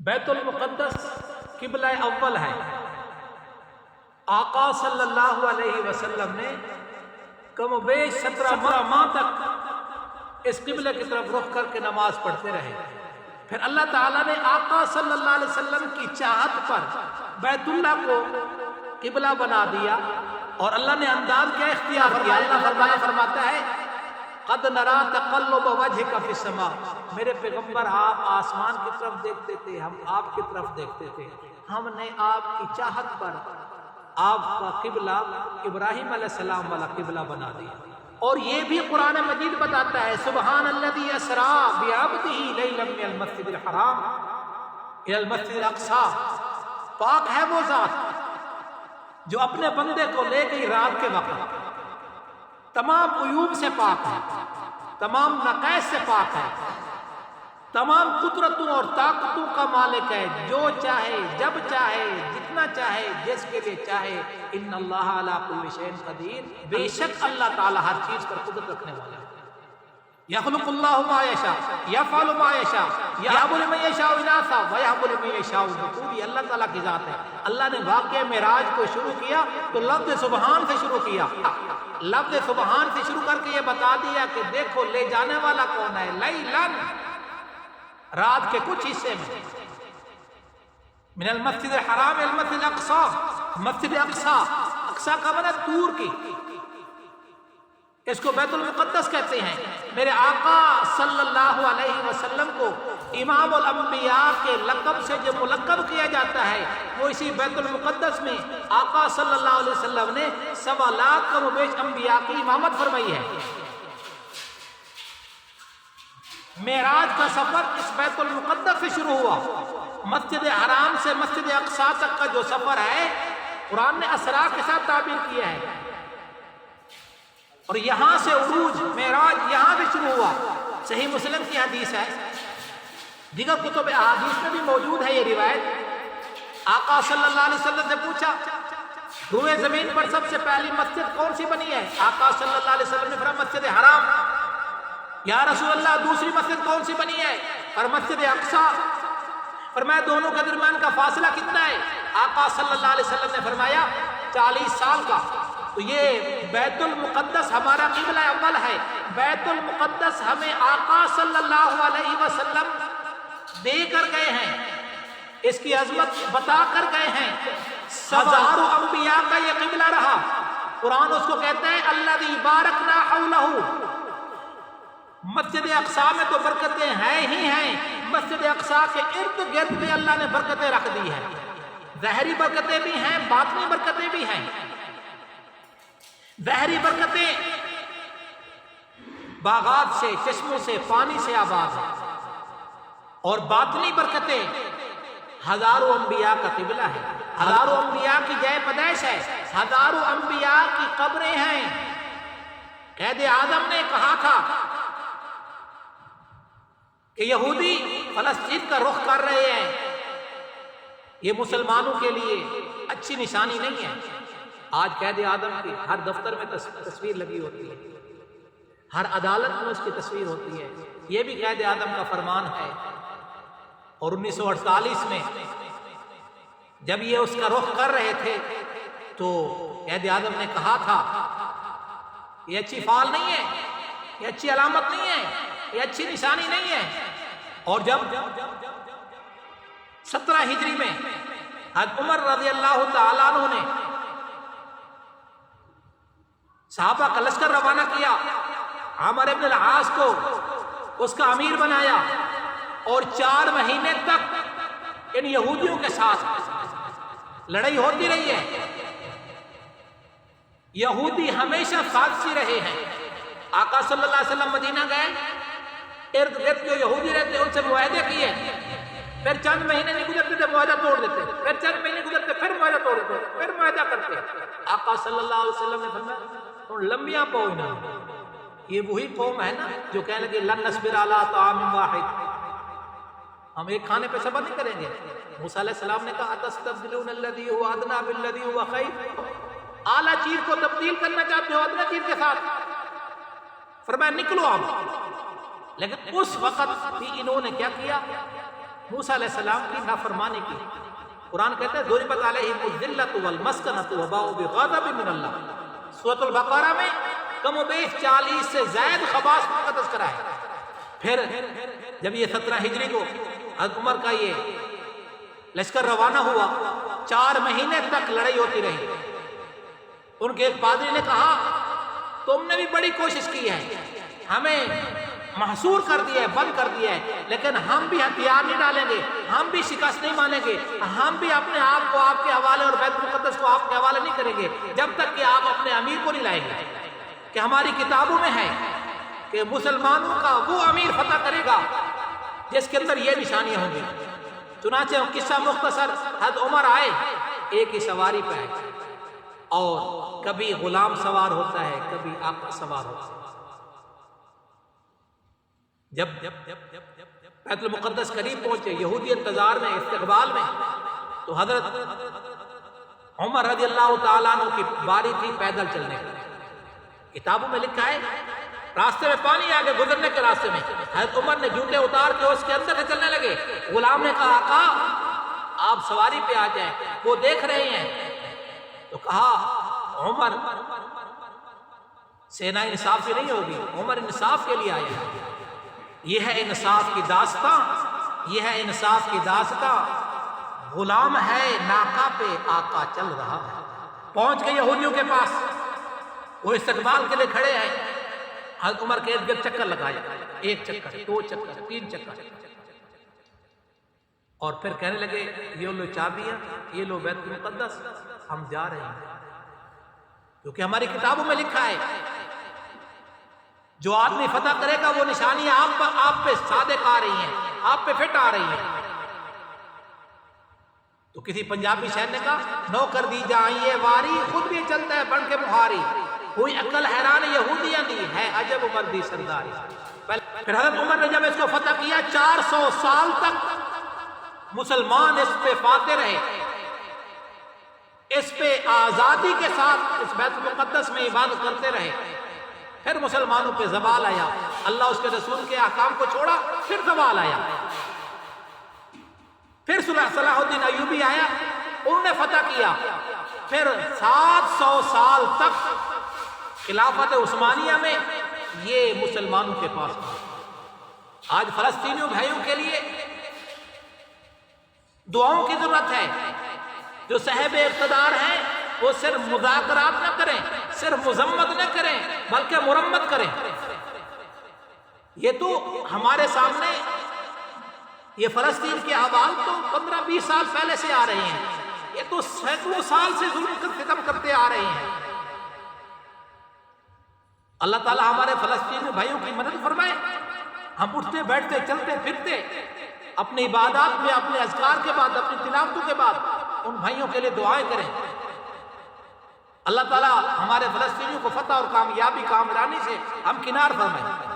بیت المقدس قبلہ اول ہے۔ آقا صلی اللہ علیہ وسلم نے کم و بیش 17 ماہ تک اس قبلے کی طرف رخ کر کے نماز پڑھتے رہے۔ پھر اللہ تعالیٰ نے آقا صلی اللہ علیہ وسلم کی چاہت پر بیت اللہ کو قبلہ بنا دیا، اور اللہ نے انداز کیا اختیار کیا؟ اللہ فرماتا ہے قد نرا تقلب وجهك في السماء، میرے پیغمبر آپ آسمان کی طرف دیکھتے تھے، ہم آپ کی طرف دیکھتے تھے، ہم نے آپ کی چاہت پر آپ کا قبلہ ابراہیم علیہ السلام والا قبلہ بنا دیا۔ اور یہ بھی قرآن مجید بتاتا ہے سبحان الذی اسری بعبدہ لیلا من المسجد الحرام الی المسجد الاقصی، پاک ہے وہ ذات جو اپنے بندے کو لے گئی رات کے وقت، تمام عیوب سے پاک ہے، تمام نقائص سے پاک ہے، تمام قدرتوں اور طاقتوں کا مالک ہے، جو چاہے جب چاہے جتنا چاہے جس کے لیے چاہے، ان اللہ علی کل شیء قدیر، بے شک اللہ تعالی ہر چیز پر قدرت رکھنے والا ہے۔ یخلق اللہ ما یشاء یفعل ما یشاء یہب لمن یشاء اناثا ویہب لمن یشاء الذکور، یہ اللہ تعالیٰ کی ذات ہے۔ اللہ نے واقعہ معراج کو شروع کیا تو لفظ سبحان سے شروع کیا، لفظ سبحان سے شروع کر کے یہ بتا دیا کہ دیکھو لے جانے والا کون ہے، لیلن، رات کے کچھ حصے میں، من المسجد الحرام الى المسجد الاقصی، مسجد اقصی، اقصی کا معنی دور کی، اس کو بیت المقدس کہتے ہیں۔ میرے آقا صلی اللہ علیہ وسلم کو امام الانبیاء کے لقب سے جو ملقب کیا جاتا ہے، وہ اسی بیت المقدس میں آقا صلی اللہ علیہ وسلم نے 1.25 لاکھ کم و بیش انبیاء کی امامت فرمائی ہے۔ معراج کا سفر اس بیت المقدس سے شروع ہوا، مسجد حرام سے مسجد اقصی تک کا جو سفر ہے قرآن نے اسرا کے ساتھ تعبیر کیا ہے، اور یہاں سے عروج معراج یہاں سے شروع ہوا۔ صحیح مسلم کی حدیث ہے، دیگر کتب احادیث میں بھی موجود ہے یہ روایت۔ آقا صلی اللہ علیہ وسلم سے پوچھا روئے زمین پر سب سے پہلی مسجد کون سی بنی ہے؟ آقا صلی اللہ علیہ وسلم نے فرمایا مسجد حرام۔ یا رسول اللہ دوسری مسجد کون سی بنی ہے؟ اور مسجد اقصی۔ فرمایا دونوں کے درمیان کا فاصلہ کتنا ہے؟ آقا صلی اللہ علیہ وسلم نے فرمایا 40 سال کا۔ تو یہ بیت المقدس ہمارا قبلہ اول ہے، بیت المقدس ہمیں آقا صلی اللہ علیہ وسلم دے کر گئے ہیں، اس کی عظمت بتا کر گئے ہیں، ہزاروں انبیاء کا یہ قبلہ رہا۔ قرآن اس کو کہتا ہے الذی بارکنا حولہ، مسجد اقصی میں تو برکتیں ہیں ہی ہیں، مسجد اقصی کے ارد گرد میں اللہ نے برکتیں رکھ دی ہیں، ظاہری برکتیں بھی ہیں، باطنی برکتیں بھی ہیں۔ ظاہری برکتیں باغات سے، چشموں سے، پانی سے آباد ہے، اور باطنی برکتیں ہزاروں انبیاء کا قبلہ ہے، ہزاروں انبیاء کی جائے پیدائش ہے، ہزاروں انبیاء کی قبریں ہیں۔ قید اعظم نے کہا تھا کہ یہودی فلسطین کا رخ کر رہے ہیں، یہ مسلمانوں کے لیے اچھی نشانی نہیں ہے۔ آج قید اعظم کی ہر دفتر میں تصویر لگی ہوتی ہے، ہر عدالت میں اس کی تصویر ہوتی ہے، یہ بھی قید اعظم کا فرمان ہے۔ اور 1948 میں جب یہ اس کا رخ کر رہے تھے تو قید اعظم نے کہا تھا یہ اچھی فعال نہیں ہے، یہ اچھی علامت نہیں ہے، یہ اچھی نشانی نہیں ہے۔ اور جب 17 ہجری میں حضرت عمر رضی اللہ تعالیٰ عنہ نے صحابہ کا لشکر روانہ کیا، عامر ابن العاص کو اس کا امیر بنایا، اور 4 مہینے تک ان یہودیوں کے ساتھ لڑائی ہوتی رہی ہے۔ یہودی ہمیشہ فارسی رہے ہیں۔ آقا صلی اللہ علیہ وسلم مدینہ گئے، ارد گرد جو یہودی رہتے ان سے معاہدے کیے، پھر چند مہینے نہیں گزرتے تھے معاہدہ توڑ دیتے، پھر چند مہینے گزرتے پھر معاہدہ توڑ دیتے، پھر معاہدہ کرتے۔ آقا صلی اللہ علیہ وسلم نے فرمایا لمبیاں پونا، یہ وہی قوم ہے نا جو کہنے لگے لن نصبر علی طعام واحد، ہم ایک کھانے پہ صبر نہیں کریں گے۔ موسیٰ علیہ السلام نے کہا تستبدلون الذی هو ادنی بالذی هو خیر، اعلیٰ چیز کو تبدیل کرنا چاہتے ہو ادنی چیز کے ساتھ، فرمایا نکلو آپ۔ لیکن اس وقت بھی انہوں نے کیا کیا؟ موسیٰ علیہ السلام کی نافرمانی کی. قرآن کہتا ہے ضربت علیہم الذلۃ والمسکنۃ وباؤوا بغضب من اللہ. سورۃ البقرہ میں کم و بیش 40 سے زائد خباث مقدس کرائے. پھر جب یہ 17 ہجری کو حضرت عمر کا یہ لشکر روانہ ہوا، 4 مہینے تک لڑائی ہوتی رہی. ان کے ایک پادری نے کہا تم نے بھی بڑی کوشش کی ہے، ہمیں محصور کر دیا ہے، بند کر دیا ہے، لیکن ہم بھی ہتھیار نہیں ڈالیں گے، ہم بھی شکست نہیں مانیں گے، ہم بھی اپنے آپ کو آپ کے حوالے اور بیت المقدس کو آپ کے حوالے نہیں کریں گے جب تک کہ آپ اپنے امیر کو نہیں لائیں گے. کہ ہماری کتابوں میں ہے کہ مسلمانوں کا وہ امیر فتح کرے گا جس کے اندر یہ نشانیاں ہوں گی. چنانچہ قصہ مختصر، حضرت عمر آئے، ایک ہی سواری پہ آئے، اور کبھی غلام سوار ہوتا ہے، کبھی آقا سوار ہوتا ہے. جب بیت المقدس قریب پہنچے، یہودی انتظار میں، استقبال میں، تو حضرت عمر رضی اللہ تعالیٰ عنہ کی باری تھی پیدل چلنے کی. کتابوں میں لکھا ہے راستے میں پانی آگے گزرنے کے راستے میں حضرت عمر نے جوتے اتار کے اس کے اندر سے چلنے لگے. غلام نے کہا آقا آپ سواری پہ آ جائیں، وہ دیکھ رہے ہیں. تو کہا عمر سے نا انصاف بھی نہیں ہوگی، عمر انصاف کے لیے آیا. یہ ہے انصاف کی داستاں، یہ ہے انصاف کی داستاں. غلام ہے ناقہ پہ، آقا چل رہا ہے. پہنچ کے یہودیوں کے پاس، وہ استقبال کے لیے کھڑے ہیں. حضرت عمر کے ارد گرد چکر لگایا، 1 چکر، 2 چکر، 3 چکر، اور پھر کہنے لگے یہ لو چابیاں، یہ لو بیت المقدس، ہم جا رہے ہیں. کیونکہ ہماری کتابوں میں لکھا ہے جو آدمی فتح کرے گا وہ نشانیاں آپ پہ صادق آ رہی ہیں، آپ پہ فٹ آ رہی ہیں. تو کسی پنجابی شہر نے کہا نو کر دی جائیں واری، خود بھی چلتا ہے بن کے مہاری، کوئی عقل حیران یہودیاں دی ہے عجب عمر دی سرداری. پھر حضرت عمر نے جب اس کو فتح کیا 400 سال تک مسلمان اس پہ فاتح رہے، اس پہ آزادی کے ساتھ اس بیت المقدس میں عبادت کرتے رہے. پھر مسلمانوں پہ زوال آیا، اللہ اس کے رسول کے احکام کو چھوڑا، پھر زوال آیا. پھر صلاح الدین ایوبی آیا، انہوں نے فتح کیا. پھر 700 سال تک خلافت عثمانیہ میں یہ مسلمانوں کے پاس تھا. آج فلسطینیوں بھائیوں کے لیے دعاؤں کی ضرورت ہے. جو صاحب اقتدار ہیں وہ صرف مذاکرات نہ کریں، صرف مذمت نہ کریں، بلکہ مرمت کریں. یہ تو ہمارے سامنے یہ فلسطین کے احوال تو 15-20 سال پہلے سے آ رہے ہیں، یہ تو سینکڑوں سال سے ظلم کر ختم کرتے آ رہے ہیں. اللہ تعالیٰ ہمارے فلسطینی بھائیوں کی مدد فرمائے. ہم اٹھتے بیٹھتے چلتے پھرتے اپنی عبادات میں، اپنے اذکار کے بعد، اپنی تلاوتوں کے بعد ان بھائیوں کے لیے دعائیں کریں. اللہ تعالیٰ ہمارے فلسطینیوں کو فتح اور کامیابی کامرانی سے ہم کنار فرمائے.